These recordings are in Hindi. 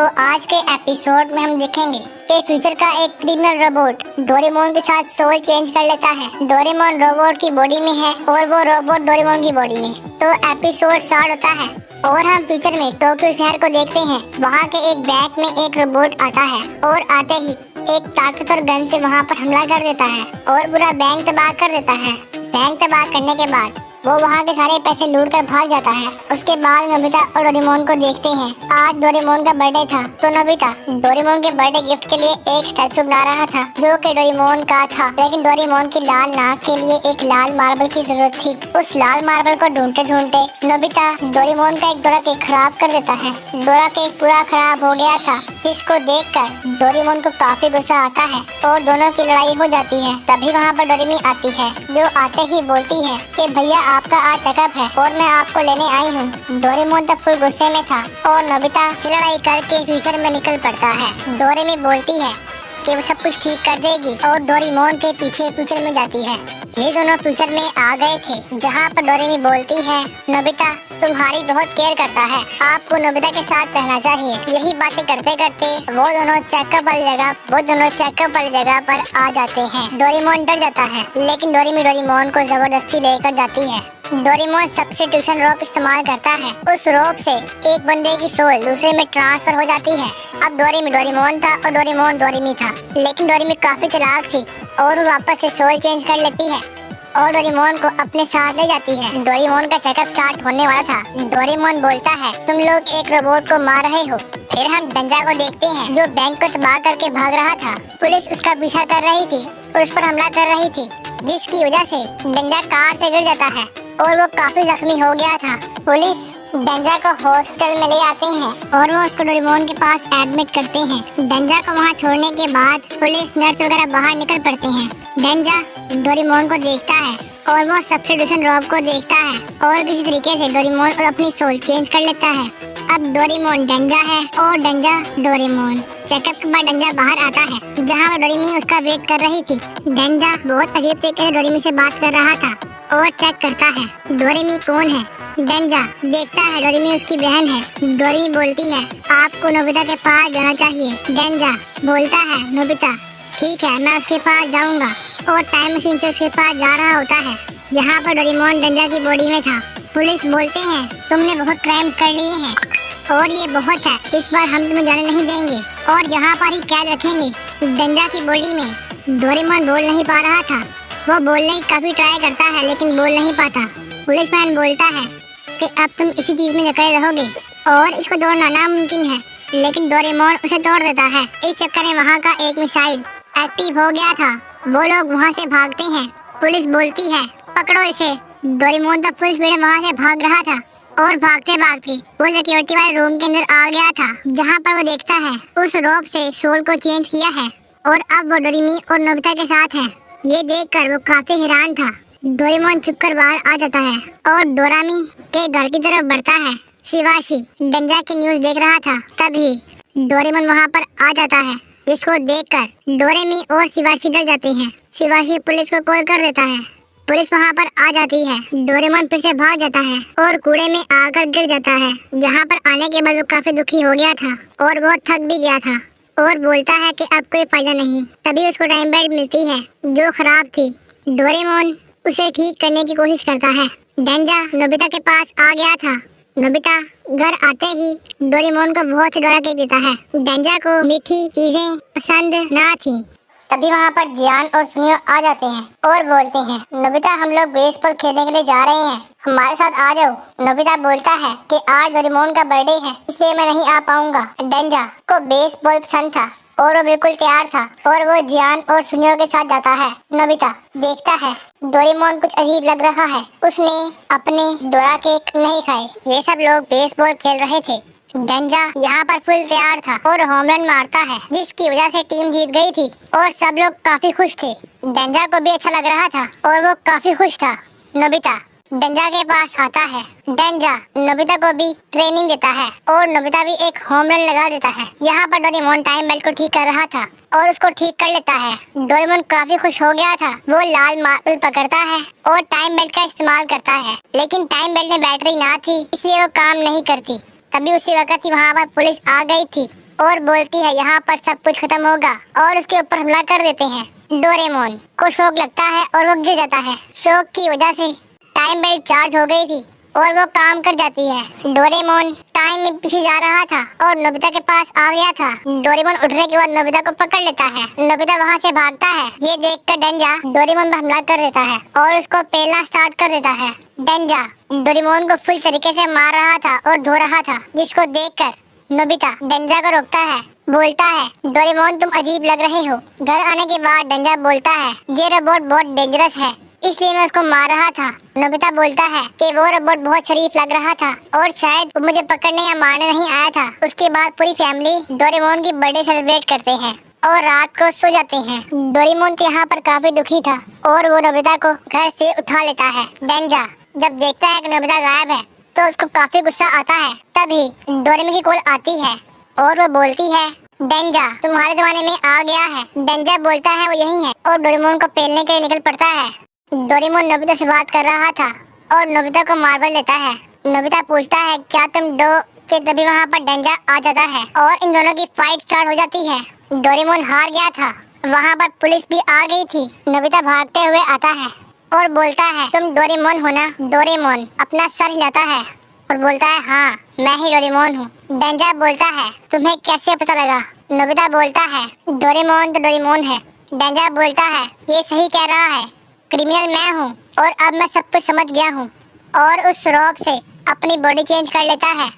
तो आज के एपिसोड में हम देखेंगे कि फ्यूचर का एक क्रिमिनल रोबोट डोरेमोन के साथ सोल चेंज कर लेता है। डोरेमोन रोबोट की बॉडी में है और वो रोबोट डोरेमोन की बॉडी में। तो एपिसोड स्टार्ट होता है और हम फ्यूचर में टोक्यो शहर को देखते हैं। वहाँ के एक बैंक में एक रोबोट आता है और आते ही एक ताकतवर गन से वहाँ पर हमला कर देता है और पूरा बैंक तबाह कर देता है। बैंक तबाह करने के बाद वो वहाँ के सारे पैसे लूट कर भाग जाता है। उसके बाद नोबिता और डोरेमोन को देखते हैं। आज डोरेमोन का बर्थडे था तो नोबिता डोरेमोन के बर्थडे गिफ्ट के लिए एक स्टैचू बना रहा था जो कि डोरेमोन का था, लेकिन डोरेमोन की लाल नाक के लिए एक लाल मार्बल की जरूरत थी। उस लाल मार्बल को ढूंढते ढूंढते नोबिता डोरेमोन का एक डोरा केक खराब कर देता है। डोरा केक पूरा खराब हो गया था, जिसको देखकर डोरेमोन को काफी गुस्सा आता है और दोनों की लड़ाई हो जाती है। तभी वहाँ पर डोरेमी आती है जो आते ही बोलती है कि भैया आपका आज चेकअप है और मैं आपको लेने आई हूँ। डोरेमोन तब फुल गुस्से में था और नोबिता से लड़ाई करके फ्यूचर में निकल पड़ता है। डोरेमी बोलती है कि वो सब कुछ ठीक कर देगी और डोरेमोन के पीछे फ्यूचर में जाती है। ये दोनों फ्यूचर में आ गए थे जहाँ पर डोरेमी बोलती है नोबिता तुम्हारी बहुत केयर करता है, आपको नोबिता के साथ रहना चाहिए। यही बातें करते करते वो दोनों चेकअप वाली जगह पर आ जाते हैं। डोरेमोन डर जाता है लेकिन डोरेमी डोरेमोन को जबरदस्ती लेकर जाती है। डोरेमोन सब्स्टिट्यूशन रोप इस्तेमाल करता है। उस रोप से एक बंदे की सोल दूसरे में ट्रांसफर हो जाती है। अब डोरेमी डोरेमोन था और डोरेमोन डोरेमी था, लेकिन डोरेमी काफी चालाक थी और वो वापस से सोल चेंज कर लेती है और डोरेमोन को अपने साथ ले जाती है। डोरेमोन का चेकअप स्टार्ट होने वाला था। डोरेमोन बोलता है तुम लोग एक रोबोट को मार रहे हो। फिर हम डंजा को देखते हैं जो बैंक को तबाह करके भाग रहा था। पुलिस उसका पीछा कर रही थी और उस पर हमला कर रही थी, जिसकी वजह से डंजा कार से गिर जाता है और वो काफी जख्मी हो गया था। पुलिस डंजा को हॉस्पिटल में ले आते हैं और वो उसको डोरेमोन के पास एडमिट करते हैं। डंजा को वहाँ छोड़ने के बाद पुलिस नर्स वगैरह बाहर निकल पड़ते हैं। डंजा डोरेमोन को देखता है और वो सब्स्टिट्यूशन रोब को देखता है और किसी तरीके से डोरेमोन और अपनी सोल चेंज कर लेता है। अब डोरेमोन डंजा है और डंजा डोरेमोन। चेकअप के बाद डंजा बाहर आता है जहाँ वो डोरेमी उसका वेट कर रही थी। डंजा बहुत अजीब तरीके से डोरेमी से बात कर रहा था और चेक करता है डोरेमी कौन है। डंजा देखता है डोरेमी उसकी बहन है। डोरेमी बोलती है आपको नोबिता के पास जाना चाहिए। डंजा बोलता है नोबिता ठीक है मैं उसके पास जाऊंगा और टाइम मशीन से उसके पास जा रहा होता है। यहाँ पर डोरेमोन डंजा की बॉडी में था। पुलिस बोलते हैं तुमने बहुत क्राइम्स कर लिए हैं और ये बहुत है, इस बार हम तुम्हें जाने नहीं देंगे और यहाँ पर ही कैद रखेंगे। डंजा की बॉडी में डोरेमोन बोल नहीं पा रहा था। वो बोलने की काफी ट्राई करता है लेकिन बोल नहीं पाता। पुलिस मैन बोलता है कि अब तुम इसी चीज में जकड़े रहोगे और इसको तोड़ना नामुमकिन है, लेकिन डोरेमोन उसे तोड़ देता है। इस चक्कर में वहाँ का एक मिसाइल एक्टिव हो गया था। वो लोग वहाँ से भागते हैं। पुलिस बोलती है पकड़ो इसे। डोरेमोन तो फुल स्पीड में वहाँ से भाग रहा था और भागते भागते वो सिक्योरिटी वाले रूम के अंदर आ गया था जहाँ पर वो देखता है उस रोप से सोल को चेंज किया है और अब वो डोरेमी और नोबिता के साथ है। ये देखकर वो काफी हैरान था। डोरेमोन छुपकर बाहर आ जाता है और डोरामी के घर की तरफ बढ़ता है। शिवाशी डंजा की न्यूज देख रहा था। तभी डोरेमोन वहाँ पर आ जाता है, जिसको देखकर डोरेमी और शिवाशी डर जाते हैं। शिवाशी पुलिस को कॉल कर देता है। पुलिस वहाँ पर आ जाती है। डोरेमोन फिर से भाग जाता है और कूड़े में आकर गिर जाता है। यहाँ पर आने के बाद वो काफी दुखी हो गया था और वो थक भी गया था और बोलता है कि अब कोई फायदा नहीं। तभी उसको टाइम बेल्ट मिलती है जो खराब थी। डोरेमोन उसे ठीक करने की कोशिश करता है। डंजा नोबिता के पास आ गया था। नोबिता घर आते ही डोरेमोन को बहुत डोरा केक देता है। डंजा को मीठी चीजें पसंद ना थी। तभी वहाँ पर जियान और सुनियो आ जाते हैं और बोलते हैं नोबिता हम लोग बेसबॉल खेलने के लिए जा रहे हैं, हमारे साथ आ जाओ। नोबिता बोलता है कि आज डोरेमोन का बर्थडे है इसलिए मैं नहीं आ पाऊंगा। डंजा को बेसबॉल पसंद था और वो बिल्कुल तैयार था और वो जियान और सुनियो के साथ जाता है। नोबिता देखता है डोरेमोन कुछ अजीब लग रहा है, उसने अपने डोरा केक नहीं खाए। ये सब लोग बेसबॉल खेल रहे थे। डंजा यहाँ पर फुल तैयार था और होम रन मारता है, जिसकी वजह से टीम जीत गई थी और सब लोग काफी खुश थे। डंजा को भी अच्छा लग रहा था और वो काफी खुश था। नोबिता डंजा के पास आता है। डंजा नोबिता को भी ट्रेनिंग देता है और नोबिता भी एक होम रन लगा देता है। यहाँ पर डोरेमोन टाइम बेल्ट को ठीक कर रहा था और उसको ठीक कर लेता है। डोरेमोन काफी खुश हो गया था। वो लाल मार्बल पकड़ता है और टाइम बेल्ट का इस्तेमाल करता है, लेकिन टाइम बेल्ट में बैटरी ना थी इसलिए वो काम नहीं करती। तभी उसी वक्त ही वहाँ पर पुलिस आ गई थी और बोलती है यहाँ पर सब कुछ खत्म होगा और उसके ऊपर हमला कर देते हैं। डोरेमोन को शौक लगता है और वो गिर जाता है। शौक की वजह से टाइम बेल्ट चार्ज हो गई थी और वो काम कर जाती है। डोरेमोन टाइम में पीछे जा रहा था और नोबिता के पास आ गया था। डोरेमोन उठने के बाद नोबिता को पकड़ लेता है। नोबिता वहाँ से भागता है। ये देखकर डेंजा डोरेमोन पर हमला कर देता है और उसको पेलना स्टार्ट कर देता है। डेंजा डोरेमोन को फुल तरीके से मार रहा था और धो रहा था, जिसको देखकर नोबिता डेंजा को रोकता है। बोलता है डोरेमोन तुम अजीब लग रहे हो। घर आने के बाद डेंजा बोलता है ये रोबोट बहुत डेंजरस है, इसलिए मैं उसको मार रहा था। नोबिता बोलता है कि वो रोबोट बहुत शरीफ लग रहा था और शायद वो मुझे पकड़ने या मारने नहीं आया था। उसके बाद पूरी फैमिली डोरेमोन की बर्थडे सेलिब्रेट करते हैं और रात को सो जाते हैं। डोरेमोन तो यहाँ पर काफी दुखी था और वो नोबिता को घर से उठा लेता है। डेंजा जब देखता है कि नोबिता गायब है तो उसको काफी गुस्सा आता है। तभी डोरेमोन की कॉल आती है और वो बोलती है डेंजा तुम्हारे जमाने में आ गया है। डेंजा बोलता है वो यही है और डोरेमोन को पेलने के लिए निकल पड़ता है। डोरेमोन नोबिता से बात कर रहा था और नोबिता को मार्बल देता है। नोबिता पूछता है क्या तुम दो के, तभी वहाँ पर डेंजा आ जाता है और इन दोनों की फाइट स्टार्ट हो जाती है। डोरेमोन हार गया था। वहाँ पर पुलिस भी आ गई थी। नोबिता भागते हुए आता है और बोलता है तुम डोरेमोन हो ना। डोरेमोन अपना सर हिलाता है और बोलता है हाँ मैं ही डोरेमोन हूँ। डेंजा बोलता है तुम्हें कैसे पता लगा। नोबिता बोलता है डोरेमोन तो डोरेमोन है। डेंजा बोलता है ये सही कह रहा है, क्रिमिनल मैं हूँ और अब मैं सब कुछ समझ गया हूँ, और उस रॉब से अपनी बॉडी चेंज कर लेता है।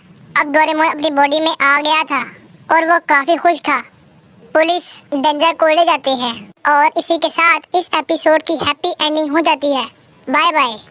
अब डोरेमोन अपनी बॉडी में आ गया था और वो काफी खुश था। पुलिस डेंजर को ले जाती है और इसी के साथ इस एपिसोड की हैप्पी एंडिंग हो जाती है। Bye bye.